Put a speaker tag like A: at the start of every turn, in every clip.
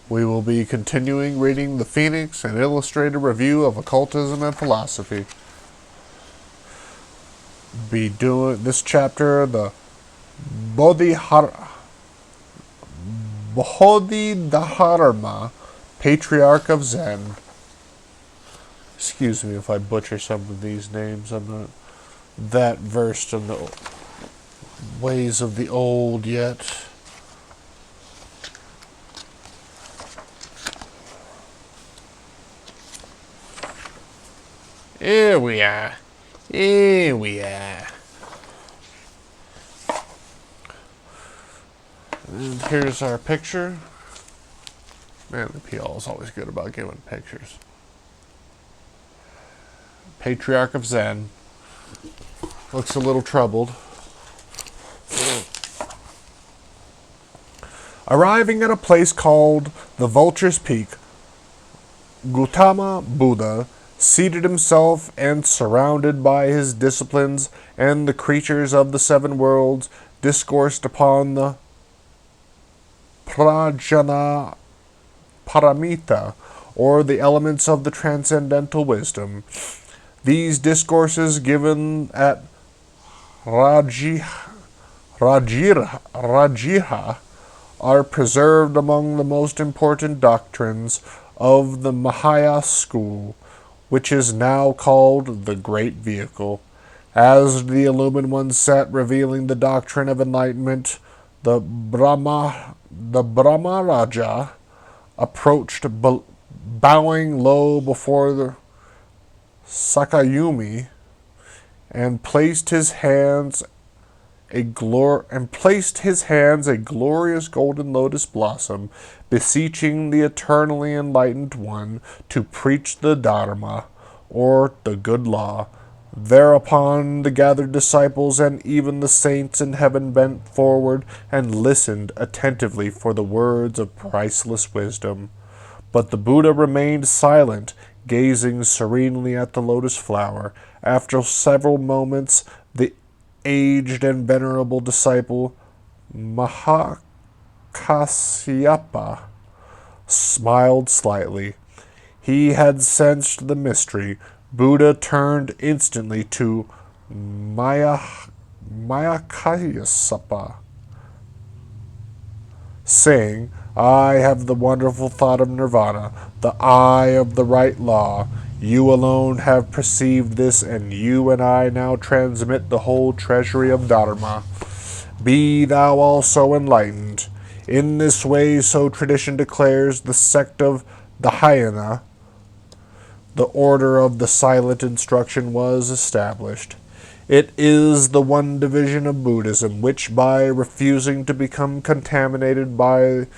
A: We will be continuing reading the Phoenix and Illustrated Review of Occultism and Philosophy. Be doing this chapter, the Bodhidharma, Patriarch of Zen. Excuse me if I butcher some of these names. I'm not that versed in the ways of the old yet. Here we are. Here we are. And here's our picture. Man, the PL is always good about giving pictures. Patriarch of Zen. Looks a little troubled. Arriving at a place called the Vulture's Peak, Gautama Buddha seated himself and, surrounded by his disciplines and the creatures of the seven worlds, discoursed upon the Prajna Paramita, or the elements of the transcendental wisdom. These discourses, given at Rajiha, are preserved among the most important doctrines of the Mahaya school, which is now called the Great Vehicle. As the illumined one sat revealing the doctrine of enlightenment, the Brahmaraja approached, bowing low before the Sakayumi, and placed his hands a glorious golden lotus blossom, beseeching the eternally enlightened one to preach the Dharma, or the good law. Thereupon the gathered disciples and even the saints in heaven bent forward and listened attentively for the words of priceless wisdom. But the Buddha remained silent, gazing serenely at the lotus flower. After several moments, the aged and venerable disciple Mahakasyapa smiled slightly. He had sensed the mystery. Buddha turned instantly to Mayakasyapa, saying, "I have the wonderful thought of nirvana, the eye of the right law. You alone have perceived this, and you and I now transmit the whole treasury of Dharma. Be thou also enlightened." In this way, so tradition declares, the sect of the Hyena, the order of the silent instruction, was established. It is the one division of Buddhism which, by refusing to become contaminated by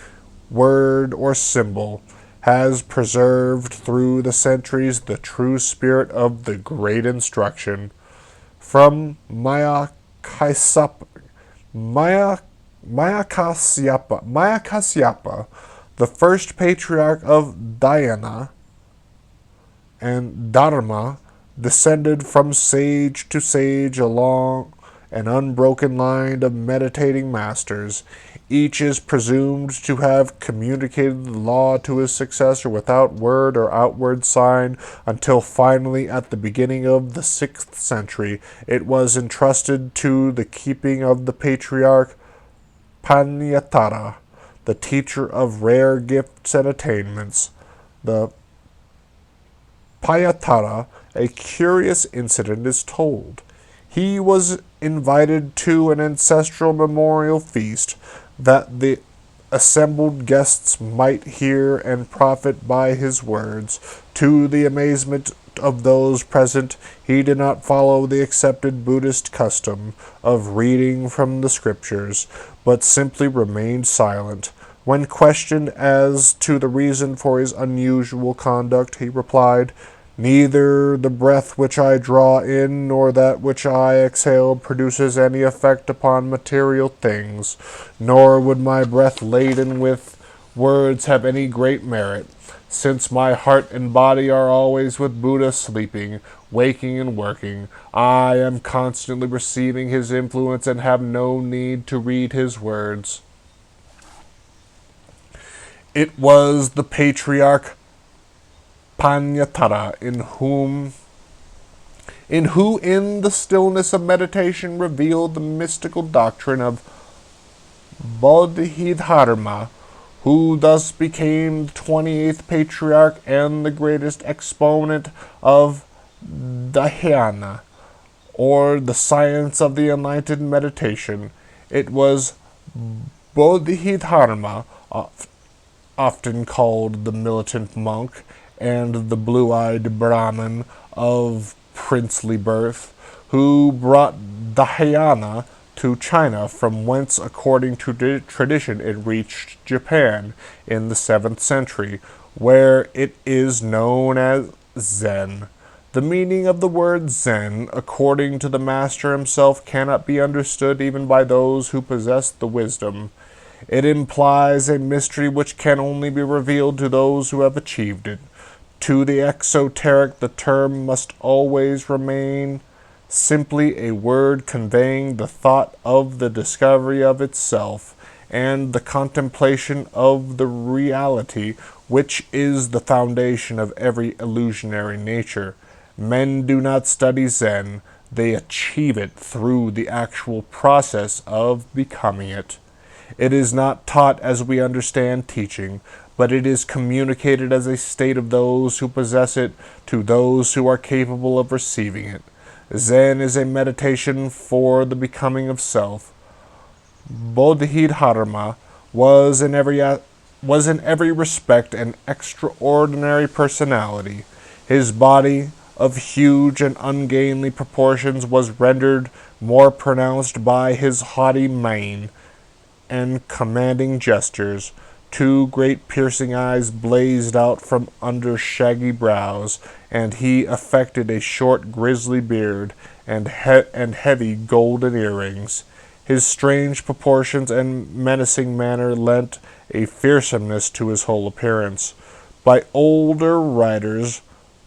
A: word or symbol, has preserved through the centuries the true spirit of the great instruction. From Mayakasyapa, the first patriarch of Dhyana and Dharma, descended from sage to sage along an unbroken line of meditating masters. Each is presumed to have communicated the law to his successor without word or outward sign, until finally, at the beginning of the 6th century, it was entrusted to the keeping of the patriarch Panyatara, the teacher of rare gifts and attainments. The Payatara, a curious incident is told. He was invited to an ancestral memorial feast that the assembled guests might hear and profit by his words. To the amazement of those present, he did not follow the accepted Buddhist custom of reading from the scriptures, but simply remained silent. When questioned as to the reason for his unusual conduct, he replied, "Neither the breath which I draw in nor that which I exhale produces any effect upon material things, nor would my breath laden with words have any great merit, since my heart and body are always with Buddha, sleeping, waking, and working. I am constantly receiving his influence and have no need to read his words." It was the patriarch Panyatara who in the stillness of meditation revealed the mystical doctrine of Bodhidharma, who thus became the 28th patriarch and the greatest exponent of Dhyana, or the science of the enlightened meditation. It was Bodhidharma, often called the militant monk and the blue-eyed Brahmin of princely birth, who brought Dhyana to China, from whence, according to tradition, it reached Japan in the 7th century, where it is known as Zen. The meaning of the word Zen, according to the master himself, cannot be understood even by those who possess the wisdom. It implies a mystery which can only be revealed to those who have achieved it. To the exoteric, the term must always remain simply a word conveying the thought of the discovery of itself and the contemplation of the reality which is the foundation of every illusionary nature. Men do not study Zen, they achieve it through the actual process of becoming it. It is not taught as we understand teaching, but it is communicated as a state of those who possess it to those who are capable of receiving it. Zen is a meditation for the becoming of self. Bodhidharma was in every respect an extraordinary personality. His body, of huge and ungainly proportions, was rendered more pronounced by his haughty mien and commanding gestures. Two great piercing eyes blazed out from under shaggy brows, and he affected a short grisly beard and heavy golden earrings. His strange proportions and menacing manner lent a fearsomeness to his whole appearance. By older writers,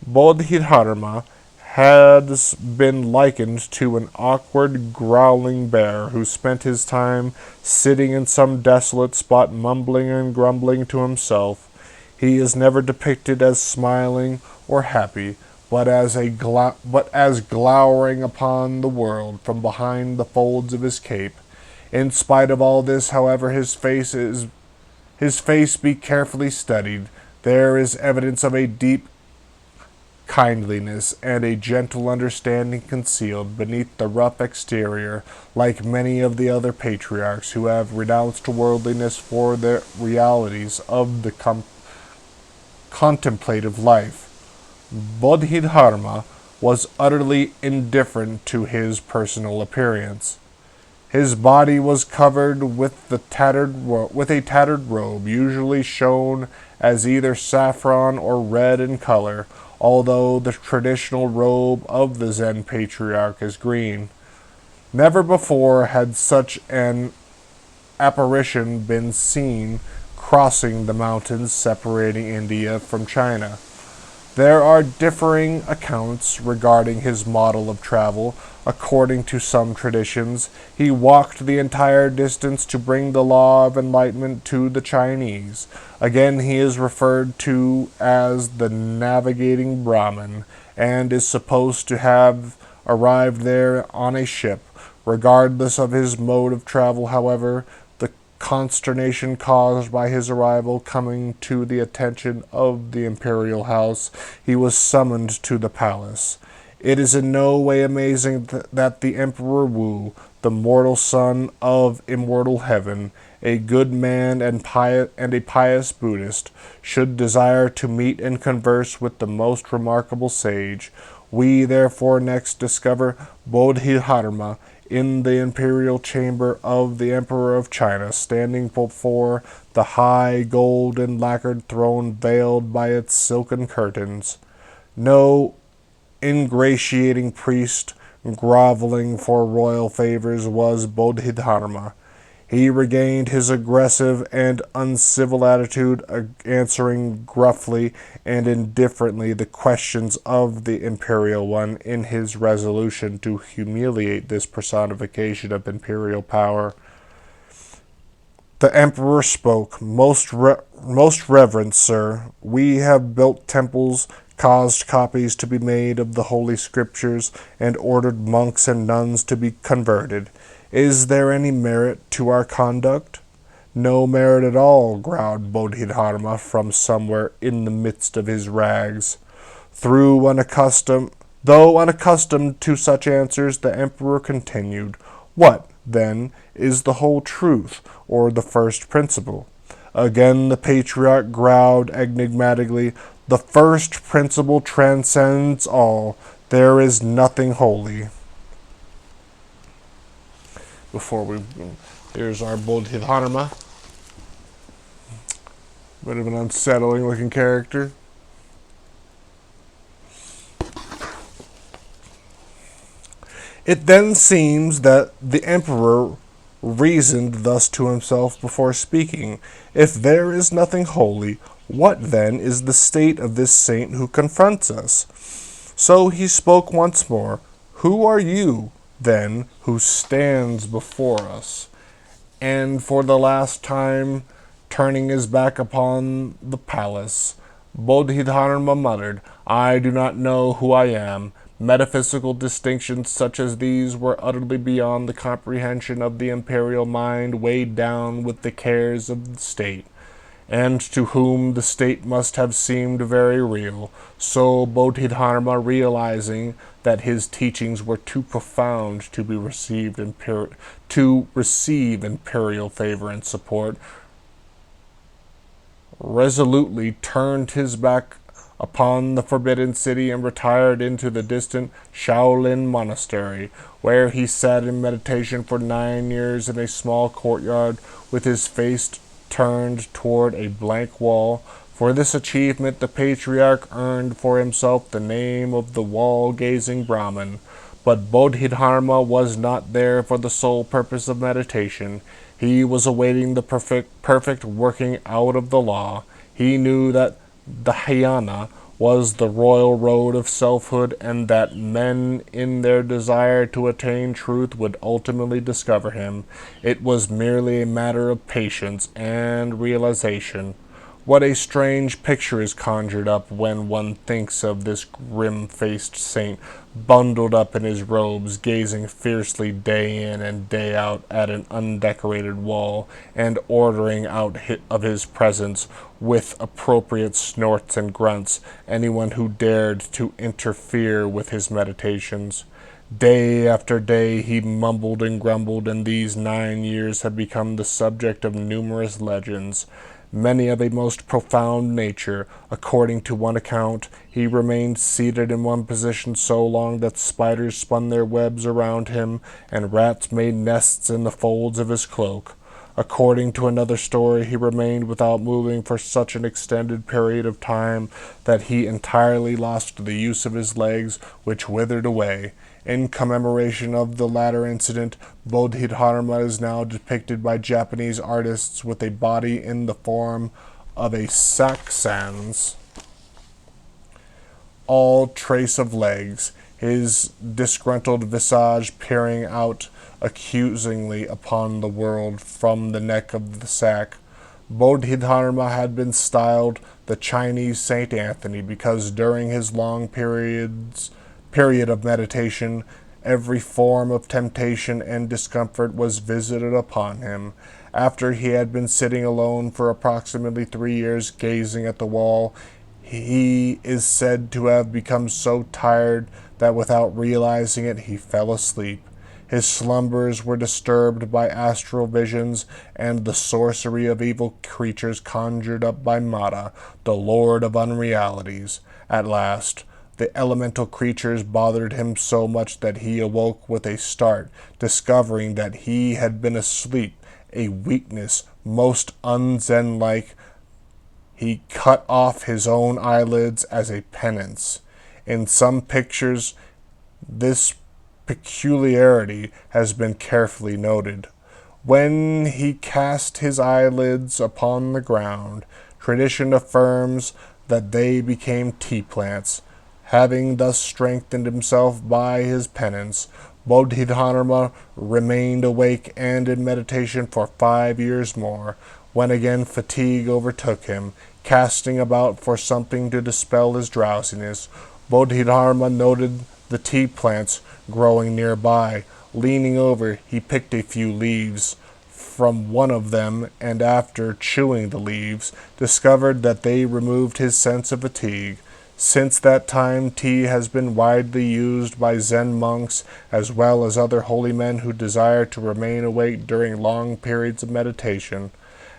A: Bodhidharma has been likened to an awkward, growling bear who spent his time sitting in some desolate spot, mumbling and grumbling to himself. He is never depicted as smiling or happy, but as glowering upon the world from behind the folds of his cape. In spite of all this, however, his face be carefully studied, there is evidence of a deep kindliness and a gentle understanding concealed beneath the rough exterior, like many of the other patriarchs who have renounced worldliness for the realities of the contemplative life. Bodhidharma was utterly indifferent to his personal appearance. His body was covered with a tattered robe, usually shown as either saffron or red in color, although the traditional robe of the Zen patriarch is green. Never before had such an apparition been seen crossing the mountains separating India from China. There are differing accounts regarding his model of travel. According to some traditions, he walked the entire distance to bring the law of enlightenment to the Chinese. Again, he is referred to as the navigating Brahmin, and is supposed to have arrived there on a ship. Regardless of his mode of travel, however, the consternation caused by his arrival coming to the attention of the imperial house, he was summoned to the palace. It is in no way amazing that the Emperor Wu, the mortal son of immortal heaven, a good man and a pious Buddhist, should desire to meet and converse with the most remarkable sage. We therefore next discover Bodhidharma in the imperial chamber of the Emperor of China, standing before the high gold and lacquered throne veiled by its silken curtains. No ingratiating priest groveling for royal favors was Bodhidharma. He regained his aggressive and uncivil attitude, answering gruffly and indifferently the questions of the Imperial One in his resolution to humiliate this personification of imperial power. The emperor spoke. Most reverend sir, we have built temples, caused copies to be made of the holy scriptures, and ordered monks and nuns to be converted. Is there any merit to our conduct? No merit at all, growled Bodhidharma from somewhere in the midst of his rags. Though unaccustomed to such answers, the emperor continued, "What, then, is the whole truth, or the first principle?" Again the patriarch growled enigmatically, "The first principle transcends all. There is nothing holy." Before we, Here's our Bodhidharma. Bit of an unsettling looking character. It then seems that the emperor reasoned thus to himself before speaking. If there is nothing holy, what then is the state of this saint who confronts us? So he spoke once more. Who are you, then, who stands before us? And for the last time, turning his back upon the palace, Bodhidharma muttered, "I do not know who I am." Metaphysical distinctions such as these were utterly beyond the comprehension of the imperial mind, weighed down with the cares of the state, and to whom the state must have seemed very real. So Bodhidharma, realizing that his teachings were too profound to receive imperial favor and support, resolutely turned his back upon the forbidden city and retired into the distant Shaolin monastery, where he sat in meditation for 9 years in a small courtyard with his face turned toward a blank wall. For this achievement the patriarch earned for himself the name of the wall-gazing Brahmin. But Bodhidharma was not there for the sole purpose of meditation. He was awaiting the perfect working out of the law. He knew that the Dhyana was the royal road of selfhood, and that men in their desire to attain truth would ultimately discover him. It was merely a matter of patience and realization. What a strange picture is conjured up when one thinks of this grim-faced saint, bundled up in his robes, gazing fiercely day in and day out at an undecorated wall, and ordering out of his presence, with appropriate snorts and grunts, anyone who dared to interfere with his meditations. Day after day he mumbled and grumbled, and these 9 years had become the subject of numerous legends, many of a most profound nature. According to one account, he remained seated in one position so long that spiders spun their webs around him, and rats made nests in the folds of his cloak. According to another story, he remained without moving for such an extended period of time that he entirely lost the use of his legs, which withered away. In commemoration of the latter incident, Bodhidharma is now depicted by Japanese artists with a body in the form of a sack sans, all trace of legs, his disgruntled visage peering out accusingly upon the world from the neck of the sack. Bodhidharma had been styled the Chinese Saint Anthony because during his long period of meditation, every form of temptation and discomfort was visited upon him. After he had been sitting alone for approximately 3 years gazing at the wall, he is said to have become so tired that without realizing it he fell asleep. His slumbers were disturbed by astral visions and the sorcery of evil creatures conjured up by Mata, the lord of unrealities. At last, the elemental creatures bothered him so much that he awoke with a start, discovering that he had been asleep, a weakness most unzen-like. He cut off his own eyelids as a penance. In some pictures, this peculiarity has been carefully noted. When he cast his eyelids upon the ground, tradition affirms that they became tea plants. Having thus strengthened himself by his penance, Bodhidharma remained awake and in meditation for 5 years more, when again fatigue overtook him. Casting about for something to dispel his drowsiness, Bodhidharma noted the tea plants growing nearby. Leaning over, he picked a few leaves from one of them, and after chewing the leaves, discovered that they removed his sense of fatigue. Since that time, tea has been widely used by Zen monks as well as other holy men who desire to remain awake during long periods of meditation.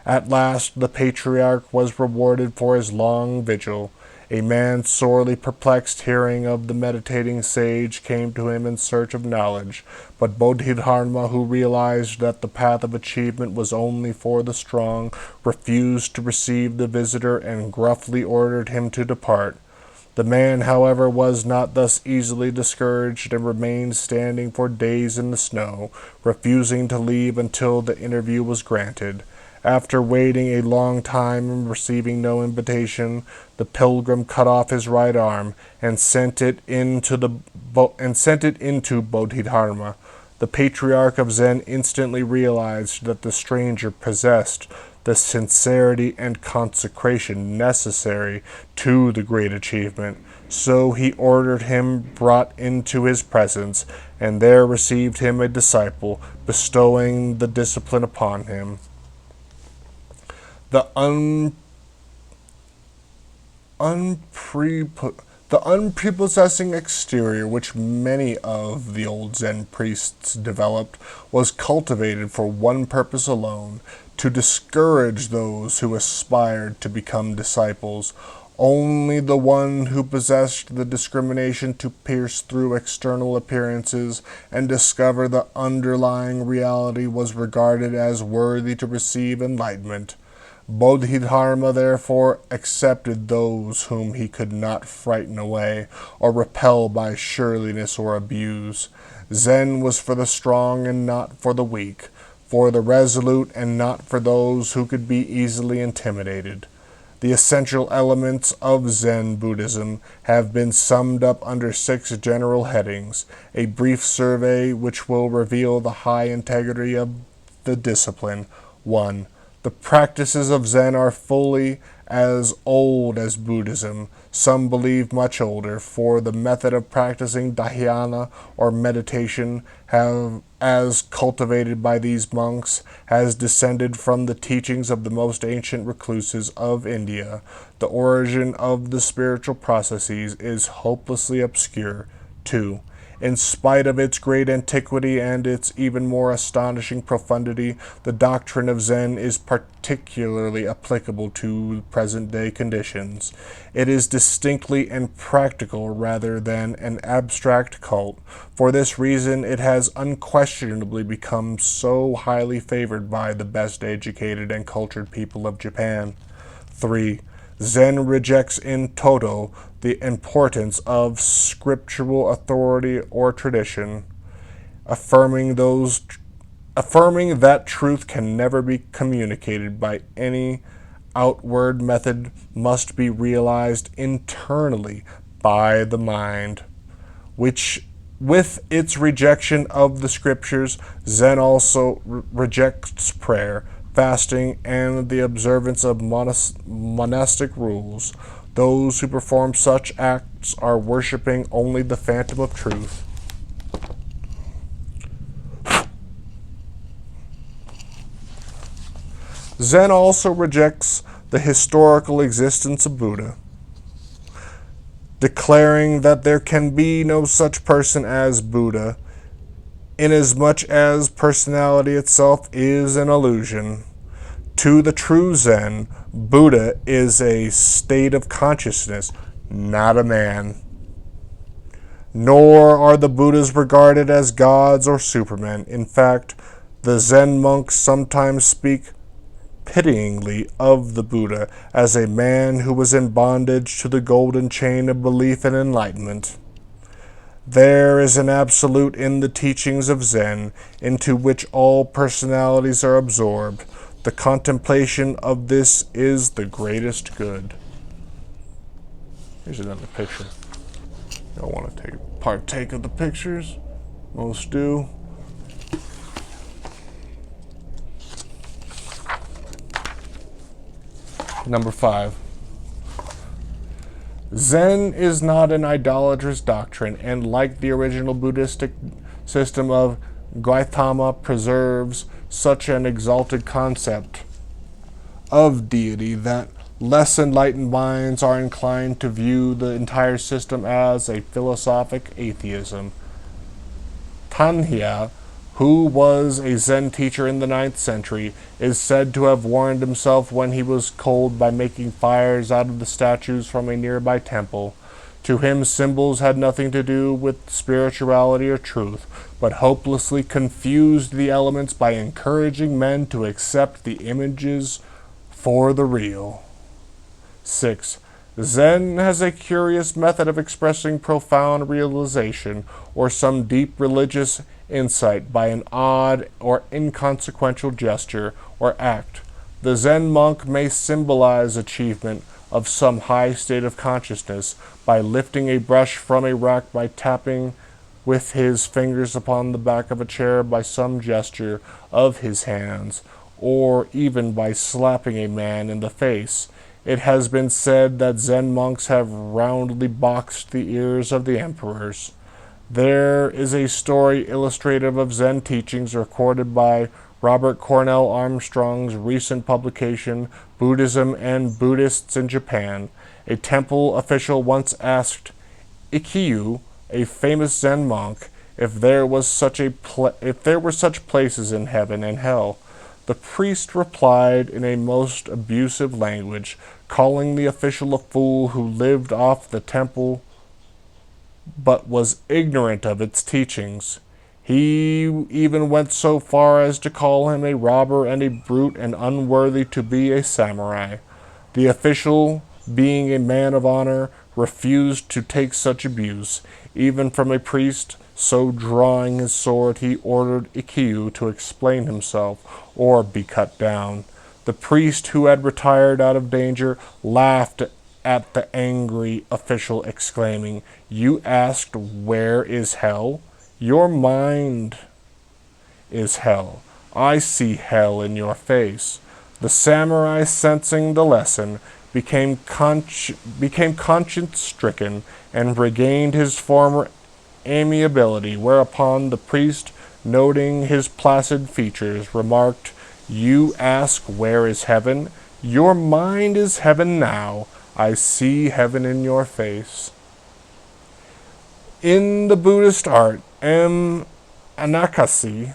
A: At last, the patriarch was rewarded for his long vigil. A man sorely perplexed, hearing of the meditating sage, came to him in search of knowledge. But Bodhidharma, who realized that the path of achievement was only for the strong, refused to receive the visitor and gruffly ordered him to depart. The man, however, was not thus easily discouraged, and remained standing for days in the snow, refusing to leave until the interview was granted. After waiting a long time and receiving no invitation, the pilgrim cut off his right arm and sent it into Bodhidharma. The patriarch of Zen instantly realized that the stranger possessed the sincerity and consecration necessary to the great achievement. So he ordered him brought into his presence, and there received him a disciple, bestowing the discipline upon him. The unprepossessing exterior which many of the old Zen priests developed was cultivated for one purpose alone: to discourage those who aspired to become disciples. Only the one who possessed the discrimination to pierce through external appearances and discover the underlying reality was regarded as worthy to receive enlightenment. Bodhidharma therefore accepted those whom he could not frighten away or repel by sureliness or abuse. Zen was for the strong and not for the weak, for the resolute and not for those who could be easily intimidated. The essential elements of Zen Buddhism have been summed up under 6 general headings, a brief survey which will reveal the high integrity of the discipline. 1. The practices of Zen are fully as old as Buddhism. Some believe much older, for the method of practicing dhyana or meditation, as cultivated by these monks, has descended from the teachings of the most ancient recluses of India. The origin of the spiritual processes is hopelessly obscure. 2. In spite of its great antiquity and its even more astonishing profundity, the doctrine of Zen is particularly applicable to present-day conditions. It is distinctly and practical rather than an abstract cult. For this reason, it has unquestionably become so highly favored by the best educated and cultured people of Japan. 3. Zen rejects in toto the importance of scriptural authority or tradition, affirming that truth can never be communicated by any outward method, must be realized internally by the mind. Which, with its rejection of the scriptures, Zen also rejects prayer, fasting, and the observance of monastic rules. Those who perform such acts are worshipping only the phantom of truth. Zen also rejects the historical existence of Buddha, declaring that there can be no such person as Buddha, inasmuch as personality itself is an illusion. To the true Zen, Buddha is a state of consciousness, not a man. Nor are the Buddhas regarded as gods or supermen. In fact, the Zen monks sometimes speak pityingly of the Buddha as a man who was in bondage to the golden chain of belief and enlightenment. There is an absolute in the teachings of Zen, into which all personalities are absorbed. The contemplation of this is the greatest good. Here's another picture. You don't want to partake of the pictures? Most do. Number 5. Zen is not an idolatrous doctrine, and like the original Buddhistic system of Gautama, preserves such an exalted concept of deity that less enlightened minds are inclined to view the entire system as a philosophic atheism. Tanhya, who was a Zen teacher in the 9th century, is said to have warmed himself when he was cold by making fires out of the statues from a nearby temple. To him, symbols had nothing to do with spirituality or truth, but hopelessly confused the elements by encouraging men to accept the images for the real. 6. Zen has a curious method of expressing profound realization or some deep religious insight by an odd or inconsequential gesture or act. The Zen monk may symbolize achievement of some high state of consciousness by lifting a brush from a rack, by tapping with his fingers upon the back of a chair, by some gesture of his hands, or even by slapping a man in the face. It has been said that Zen monks have roundly boxed the ears of the emperors. There is a story illustrative of Zen teachings recorded by Robert Cornell Armstrong's recent publication, Buddhism and Buddhists in Japan. A temple official once asked Ikkyu, a famous Zen monk, if there were such places in heaven and hell. The priest replied in a most abusive language, calling the official a fool who lived off the temple but was ignorant of its teachings. He even went so far as to call him a robber and a brute and unworthy to be a samurai. The official, being a man of honor, refused to take such abuse, even from a priest, so drawing his sword he ordered Ikkyu to explain himself or be cut down. The priest, who had retired out of danger, laughed at the angry official, exclaiming, "You asked, where is hell? Your mind is hell. I see hell in your face." The samurai, sensing the lesson, became conscience-stricken and regained his former amiability, whereupon the priest, noting his placid features, remarked, "You ask, where is heaven? Your mind is heaven now. I see heaven in your face." In the Buddhist art, M. Anakasi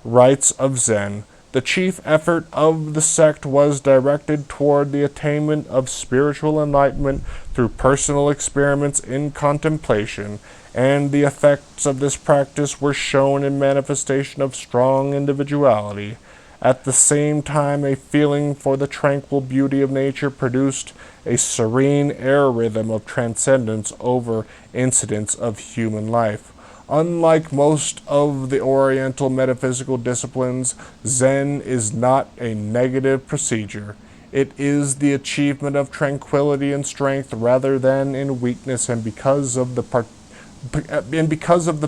A: writes of Zen, the chief effort of the sect was directed toward the attainment of spiritual enlightenment through personal experiments in contemplation, and the effects of this practice were shown in manifestation of strong individuality. At the same time, a feeling for the tranquil beauty of nature produced a serene air rhythm of transcendence over incidents of human life. Unlike most of the Oriental metaphysical disciplines, Zen is not a negative procedure. It is the achievement of tranquility and strength rather than in weakness, and because of the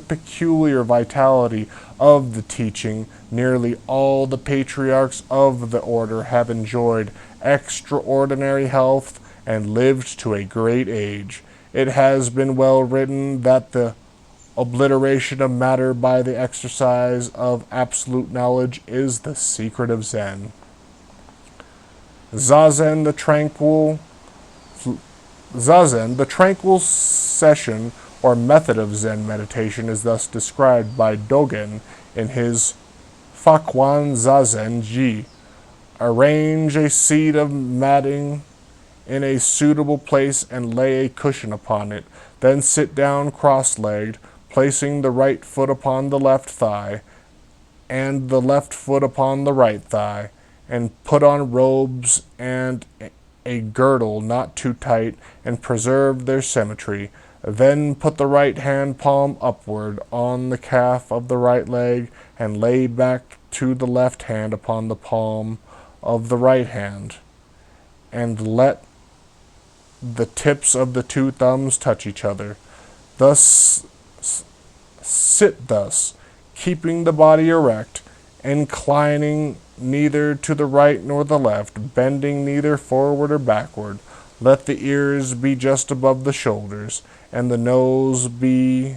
A: peculiar vitality of the teaching, nearly all the patriarchs of the order have enjoyed extraordinary health and lived to a great age. It has been well written that the obliteration of matter by the exercise of absolute knowledge is the secret of Zen. Zazen, the tranquil session or method of Zen meditation, is thus described by Dogen in his Fakwan Zazen Ji. Arrange a seat of matting in a suitable place and lay a cushion upon it. Then sit down cross-legged, placing the right foot upon the left thigh and the left foot upon the right thigh, and put on robes and a girdle not too tight, and preserve their symmetry. Then put the right hand palm upward on the calf of the right leg, and lay back to the left hand upon the palm of the right hand, and let the tips of the two thumbs touch each other. Thus Sit thus, keeping the body erect, inclining neither to the right nor the left, bending neither forward or backward. Let the ears be just above the shoulders, and the nose be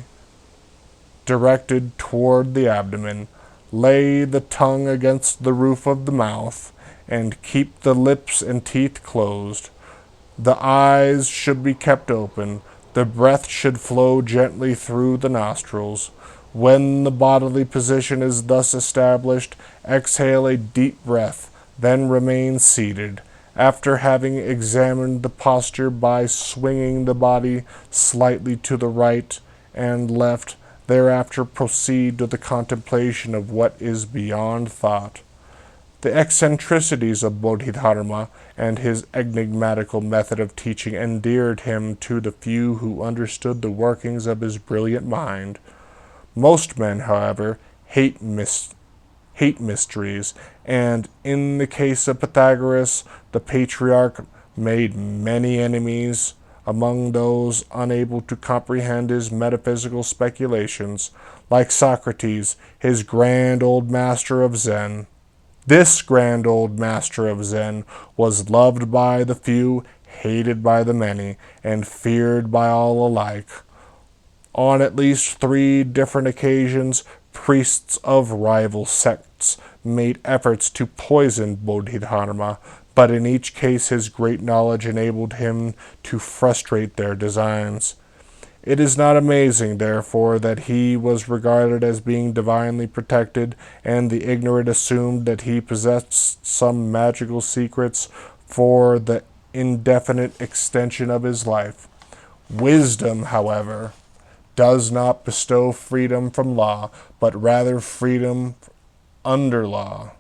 A: directed toward the abdomen. Lay the tongue against the roof of the mouth, and keep the lips and teeth closed. The eyes should be kept open. The breath should flow gently through the nostrils. When the bodily position is thus established, exhale a deep breath, then remain seated. After having examined the posture by swinging the body slightly to the right and left, thereafter proceed to the contemplation of what is beyond thought. The eccentricities of Bodhidharma and his enigmatical method of teaching endeared him to the few who understood the workings of his brilliant mind. Most men, however, hate mysteries, and in the case of Pythagoras, the patriarch made many enemies among those unable to comprehend his metaphysical speculations, like Socrates, his grand old master of Zen. This grand old master of Zen was loved by the few, hated by the many, and feared by all alike. On at least 3 different occasions, priests of rival sects made efforts to poison Bodhidharma, but in each case his great knowledge enabled him to frustrate their designs. It is not amazing, therefore, that he was regarded as being divinely protected, and the ignorant assumed that he possessed some magical secrets for the indefinite extension of his life. Wisdom, however, does not bestow freedom from law, but rather freedom under law.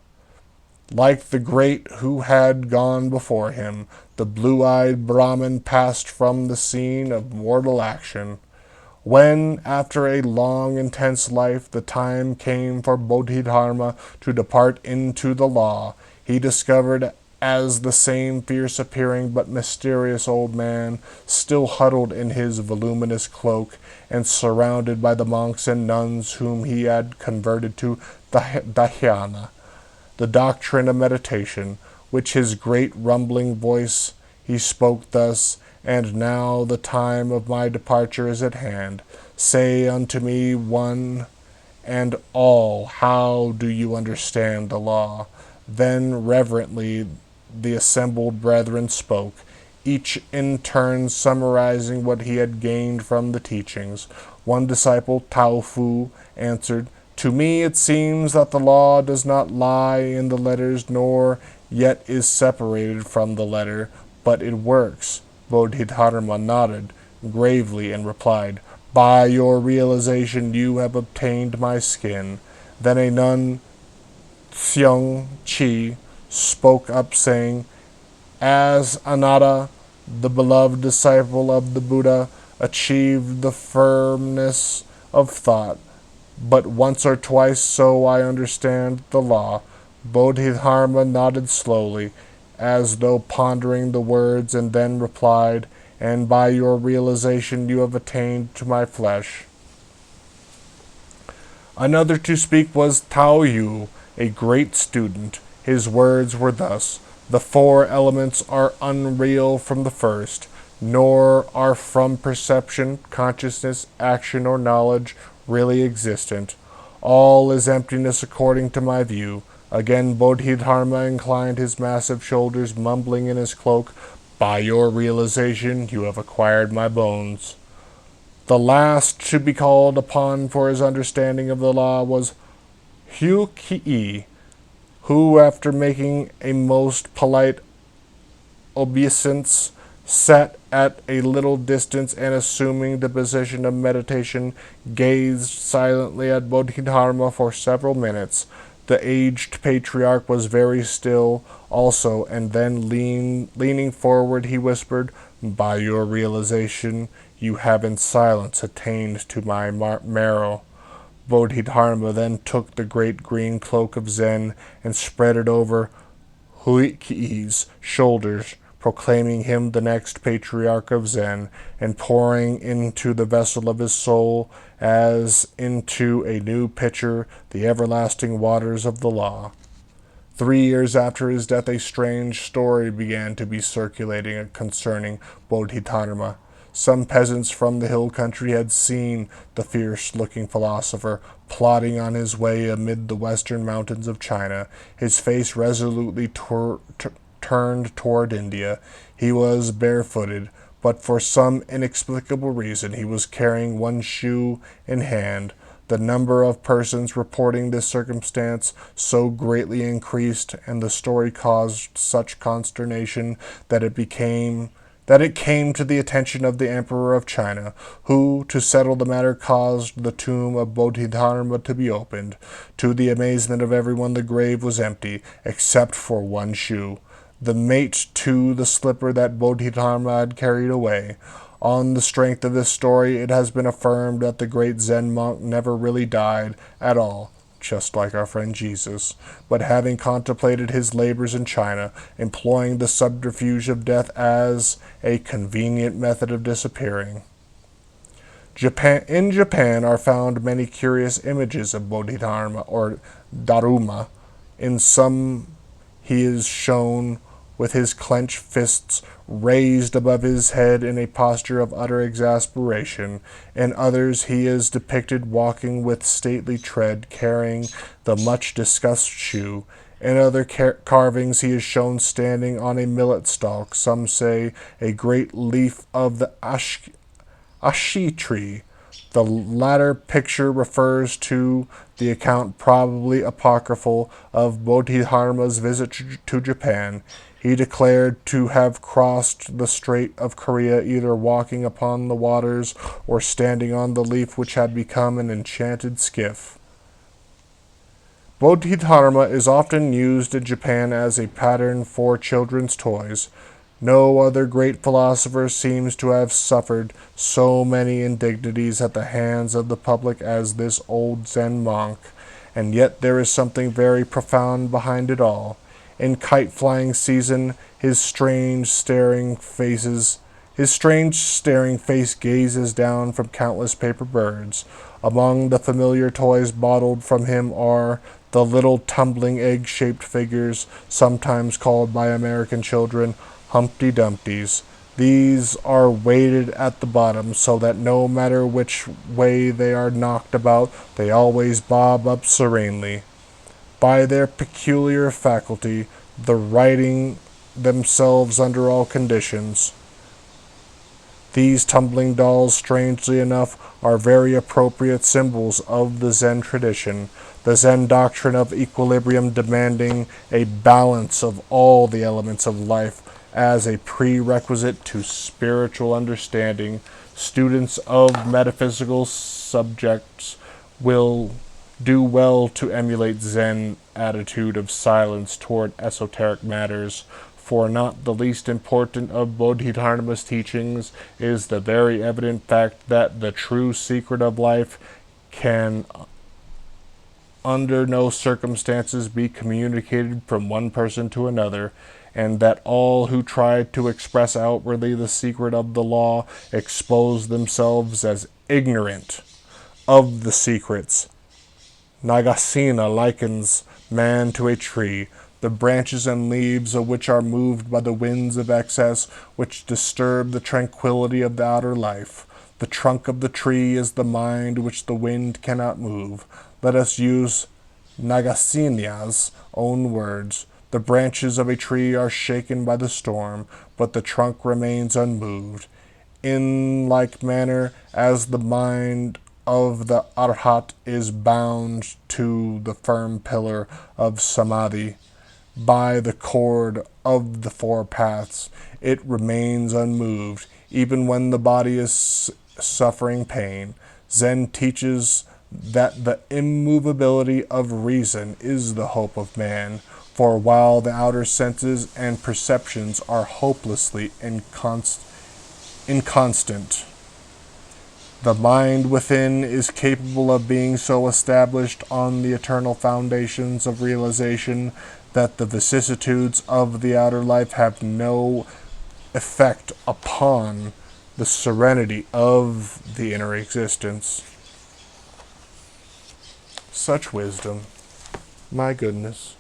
A: Like the great who had gone before him, the blue-eyed Brahmin passed from the scene of mortal action. When, after a long, intense life, the time came for Bodhidharma to depart into the law, he discovered as the same fierce-appearing but mysterious old man, still huddled in his voluminous cloak, and surrounded by the monks and nuns whom he had converted to Dhyana, the doctrine of meditation, which his great rumbling voice he spoke thus, and now the time of my departure is at hand. Say unto me, one and all, how do you understand the law? Then reverently the assembled brethren spoke, each in turn summarizing what he had gained from the teachings. One disciple, Tao Fu, answered, to me it seems that the law does not lie in the letters, nor yet is separated from the letter, but it works. Bodhidharma nodded gravely and replied, by your realization you have obtained my skin. Then a nun, Tsiung Chi, spoke up saying, as Ananda, the beloved disciple of the Buddha, achieved the firmness of thought, but once or twice so I understand the law. Bodhidharma nodded slowly, as though pondering the words, and then replied, and by your realization you have attained to my flesh. Another to speak was Tao Yu, a great student. His words were thus, the 4 elements are unreal from the first, nor are from perception, consciousness, action, or knowledge really existent. All is emptiness according to my view. Again Bodhidharma inclined his massive shoulders, mumbling in his cloak, by your realization you have acquired my bones. The last to be called upon for his understanding of the law was Hu Ki, who, after making a most polite obeisance, sat at a little distance and, assuming the position of meditation, gazed silently at Bodhidharma for several minutes. The aged patriarch was very still also, and then leaning forward he whispered, by your realization you have in silence attained to my marrow. Bodhidharma then took the great green cloak of Zen and spread it over Huiki's shoulders, proclaiming him the next patriarch of Zen, and pouring into the vessel of his soul, as into a new pitcher, the everlasting waters of the law. 3 years after his death, a strange story began to be circulating concerning Bodhidharma. Some peasants from the hill country had seen the fierce-looking philosopher plodding on his way amid the western mountains of China, his face resolutely turned toward India. He was barefooted, but for some inexplicable reason he was carrying one shoe in hand. The number of persons reporting this circumstance so greatly increased, and the story caused such consternation that it came to the attention of the Emperor of China, who, to settle the matter, caused the tomb of Bodhidharma to be opened. To the amazement of everyone, the grave was empty, except for one shoe, the mate to the slipper that Bodhidharma had carried away. On the strength of this story, it has been affirmed that the great Zen monk never really died at all, just like our friend Jesus, but having contemplated his labors in China, employing the subterfuge of death as a convenient method of disappearing. In Japan are found many curious images of Bodhidharma or Daruma. In some, he is shown with his clenched fists raised above his head in a posture of utter exasperation. In others, he is depicted walking with stately tread, carrying the much-discussed shoe. In other carvings, he is shown standing on a millet stalk, some say a great leaf of the ashi tree. The latter picture refers to the account, probably apocryphal, of Bodhidharma's visit to Japan. He declared to have crossed the Strait of Korea either walking upon the waters or standing on the leaf which had become an enchanted skiff. Bodhidharma is often used in Japan as a pattern for children's toys. No other great philosopher seems to have suffered so many indignities at the hands of the public as this old Zen monk, and yet there is something very profound behind it all. In kite-flying season, his strange staring face gazes down from countless paper birds. Among the familiar toys bottled from him are the little tumbling egg-shaped figures, sometimes called by American children Humpty Dumpties. These are weighted at the bottom so that no matter which way they are knocked about, they always bob up serenely. By their peculiar faculty, the righting themselves under all conditions. These tumbling dolls, strangely enough, are very appropriate symbols of the Zen tradition, the Zen doctrine of equilibrium demanding a balance of all the elements of life as a prerequisite to spiritual understanding. Students of metaphysical subjects will do well to emulate Zen attitude of silence toward esoteric matters, for not the least important of Bodhidharma's teachings is the very evident fact that the true secret of life can under no circumstances be communicated from one person to another, and that all who try to express outwardly the secret of the law expose themselves as ignorant of the secrets. Nagasena likens man to a tree, the branches and leaves of which are moved by the winds of excess, which disturb the tranquility of the outer life. The trunk of the tree is the mind which the wind cannot move. Let us use Nagasena's own words. The branches of a tree are shaken by the storm, but the trunk remains unmoved. In like manner as the mind of the Arhat is bound to the firm pillar of Samadhi by the cord of the four paths, it remains unmoved, even when the body is suffering pain. Zen teaches that the immovability of reason is the hope of man, for while the outer senses and perceptions are hopelessly inconstant, the mind within is capable of being so established on the eternal foundations of realization that the vicissitudes of the outer life have no effect upon the serenity of the inner existence. Such wisdom. My goodness.